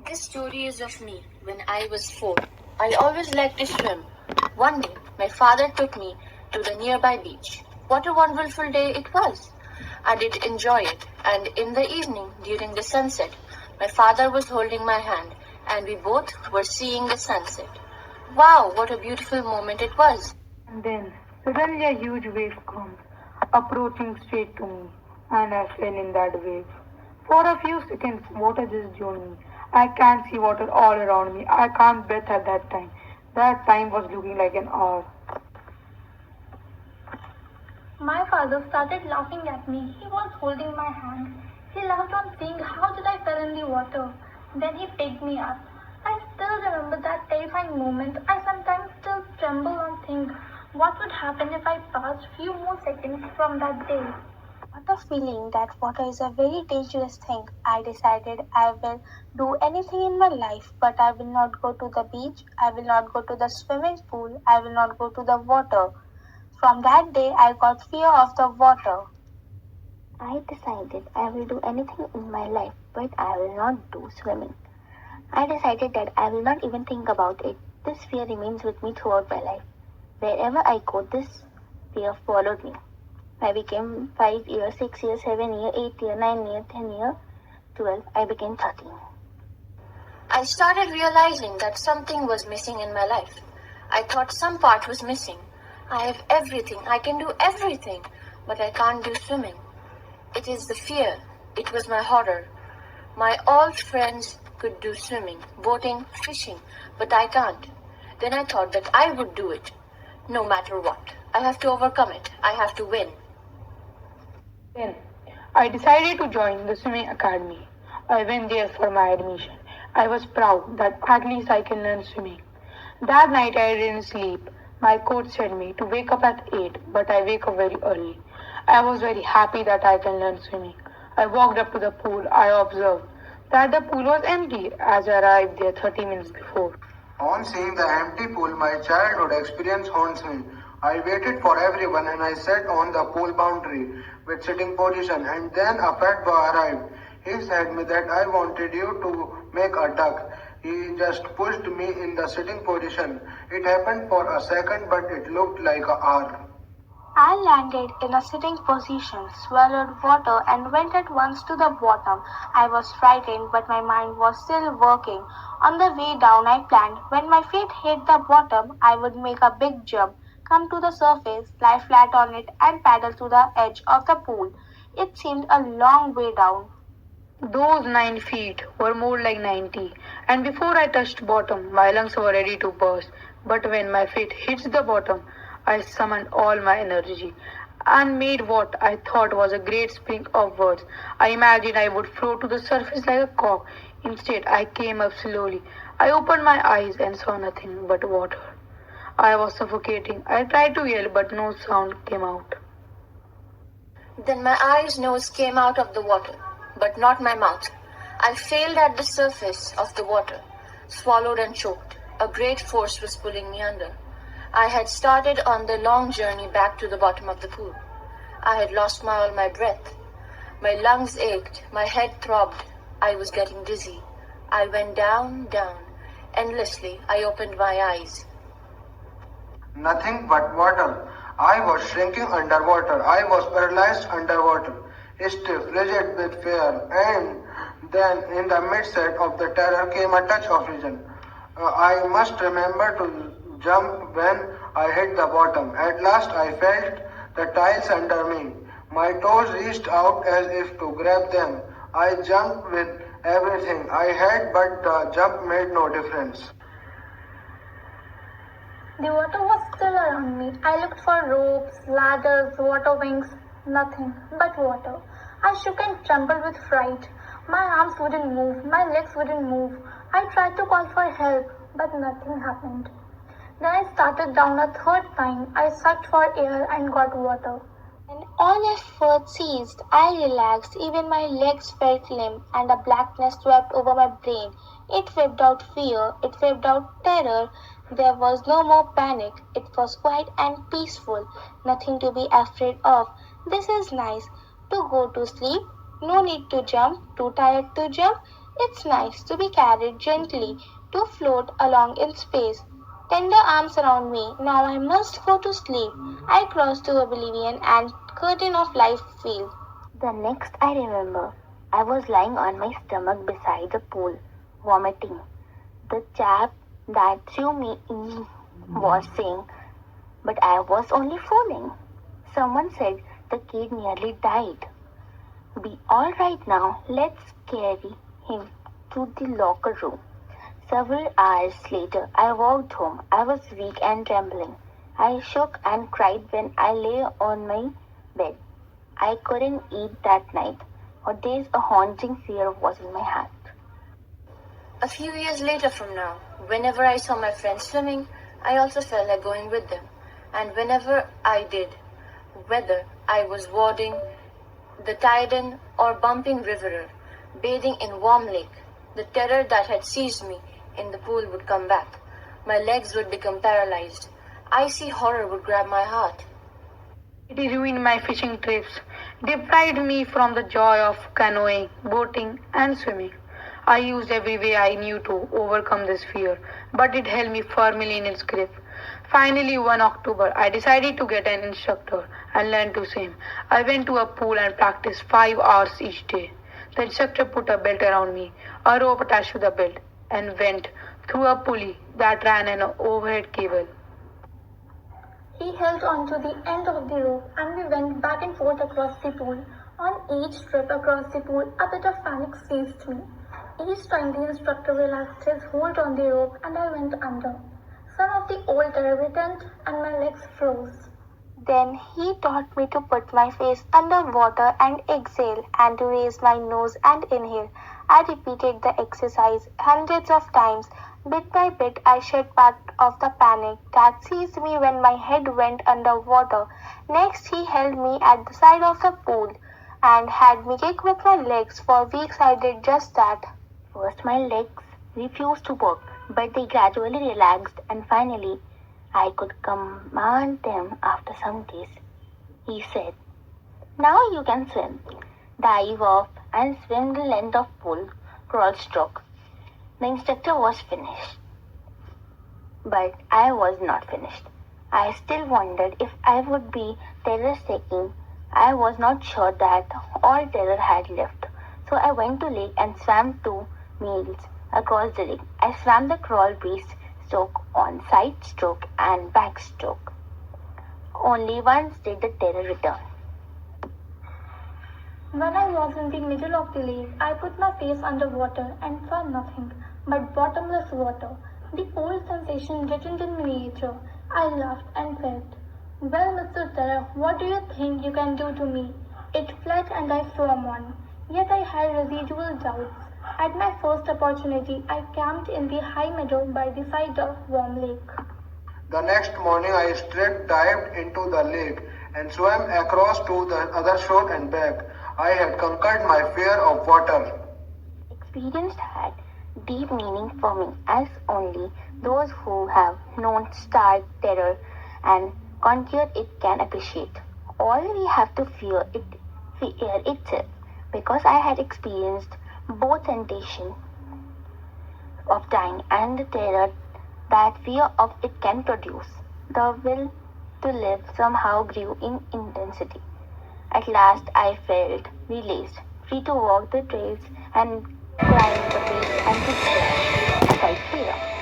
This story is of me when I was 4. I always liked to swim. One day, my father took me to the nearby beach. What a wonderful day it was! I did enjoy it, and in the evening, during the sunset, my father was holding my hand, and we both were seeing the sunset. Wow, what a beautiful moment it was! And then suddenly a huge wave comes, approaching straight to me, and I fell in that wave. For a few seconds, water just joined me. I can't see water all around me. I can't breathe at that time. That time was looking like an hour. My father started laughing at me. He was holding my hand. He laughed on seeing how did I fell in the water. Then he picked me up. I still remember that terrifying moment. I sometimes still tremble and think what would happen if I passed few more seconds from that day. After feeling that water is a very dangerous thing, I decided I will do anything in my life, but I will not go to the beach, I will not go to the swimming pool, I will not go to the water. From that day, I got fear of the water. I decided I will do anything in my life, but I will not do swimming. I decided that I will not even think about it. This fear remains with me throughout my life. Wherever I go, this fear followed me. I became 5 years, 6 years, 7 years, 8 years, 9 years, 10 years, 12. I became 13. I started realizing that something was missing in my life. I thought some part was missing. I have everything, I can do everything, but I can't do swimming. It is the fear, it was my horror. My old friends could do swimming, boating, fishing, but I can't. Then I thought that I would do it, no matter what. I have to overcome it, I have to win. Then I decided to join the swimming academy. I went there for my admission. I was proud that at least I can learn swimming. That night I didn't sleep. My coach said me to wake up at 8, but I wake up very early. I was very happy that I can learn swimming. I walked up to the pool. I observed that the pool was empty as I arrived there 30 minutes before. On seeing the empty pool, my childhood experience haunts me. I waited for everyone and I sat on the pool boundary with sitting position, and then a fat boy arrived. He said me that I wanted you to make a duck. He just pushed me in the sitting position. It happened for a second, but it looked like an hour. I landed in a sitting position, swallowed water, and went at once to the bottom. I was frightened, but my mind was still working. On the way down, I planned when my feet hit the bottom, I would make a big jump, come to the surface, lie flat on it, and paddle to the edge of the pool. It seemed a long way down. Those 9 feet were more like 90, and before I touched bottom, my lungs were ready to burst. But when my feet hit the bottom, I summoned all my energy and made what I thought was a great spring upwards. I imagined I would float to the surface like a cock. Instead, I came up slowly. I opened my eyes and saw nothing but water. I was suffocating. I tried to yell, but no sound came out. Then my eyes nose came out of the water, but not my mouth. I failed at the surface of the water, swallowed and choked. A great force was pulling me under. I had started on the long journey back to the bottom of the pool. I had lost all my breath. My lungs ached, my head throbbed. I was getting dizzy. I went down, down. Endlessly, I opened my eyes. Nothing but water. I was shrinking underwater. I was paralyzed underwater, stiff, rigid with fear. And then, in the midst of the terror, came a touch of vision. I must remember to jump when I hit the bottom. At last, I felt the tiles under me. My toes reached out as if to grab them. I jumped with everything I had, but the jump made no difference. The water was still around me. I looked for ropes, ladders, water wings, nothing but water. I shook and trembled with fright. My arms wouldn't move, my legs wouldn't move. I tried to call for help, but nothing happened. Then I started down a third time. I sucked for air and got water. When all effort ceased, I relaxed. Even my legs felt limp, and a blackness swept over my brain. It whipped out fear, it whipped out terror. There was no more panic. It was quiet and peaceful. Nothing to be afraid of. This is nice. To go to sleep. No need to jump. Too tired to jump. It's nice to be carried gently, to float along in space. Tender arms around me. Now I must go to sleep. I cross to oblivion and curtain of life field. The next I remember, I was lying on my stomach beside the pool, vomiting. The chap that threw me in was saying, but I was only fooling. Someone said the kid nearly died. Be all right now, let's carry him to the locker room. Several hours later, I walked home. I was weak and trembling. I shook and cried when I lay on my bed. I couldn't eat that night. For days, a haunting fear was in my heart. A few years later from now, whenever I saw my friends swimming, I also felt like going with them. And whenever I did, whether I was wading the Tyden or bumping Riverer, bathing in warm lake, the terror that had seized me in the pool would come back. My legs would become paralyzed. Icy horror would grab my heart. It ruined my fishing trips, deprived me from the joy of canoeing, boating, and swimming. I used every way I knew to overcome this fear, but it held me firmly in its grip. Finally, one October, I decided to get an instructor and learn to swim. I went to a pool and practiced 5 hours each day. The instructor put a belt around me, a rope attached to the belt, and went through a pulley that ran an overhead cable. He held on to the end of the rope and we went back and forth across the pool. On each trip across the pool, a bit of panic seized me. Each time the instructor relaxed his hold on the rope and I went under. Some of the old terror returned and my legs froze. Then he taught me to put my face under water and exhale and to raise my nose and inhale. I repeated the exercise hundreds of times. Bit by bit, I shed part of the panic that seized me when my head went under water. Next, he held me at the side of the pool and had me kick with my legs. For weeks, I did just that. First, my legs refused to work, but they gradually relaxed, and finally, I could command them after some days. He said, now you can swim. Dive off and swim the length of pool, crawl stroke. The instructor was finished. But I was not finished. I still wondered if I would be terror-stricken. I was not sure that all terror had left. So I went to lake and swam 2 miles across the lake. I swam the crawl base stroke on side stroke and back stroke. Only once did the terror return. When I was in the middle of the lake, I put my face under water and saw nothing but bottomless water. The old sensation written in miniature. I laughed and said, well, Mr. Terror, what do you think you can do to me? It fled and I swam on. Yet I had residual doubts. At my first opportunity, I camped in the high meadow by the side of warm lake. The next morning I straight dived into the lake and swam across to the other shore and back. I had conquered my fear of water. Experience had deep meaning for me, as only those who have known stark terror and conquered it can appreciate. All we have to fear itself, because I had experienced both temptation of dying and the terror that fear of it can produce. The will to live somehow grew in intensity. At last I felt released, free to walk the trails and climb the peaks and to splash aside fear.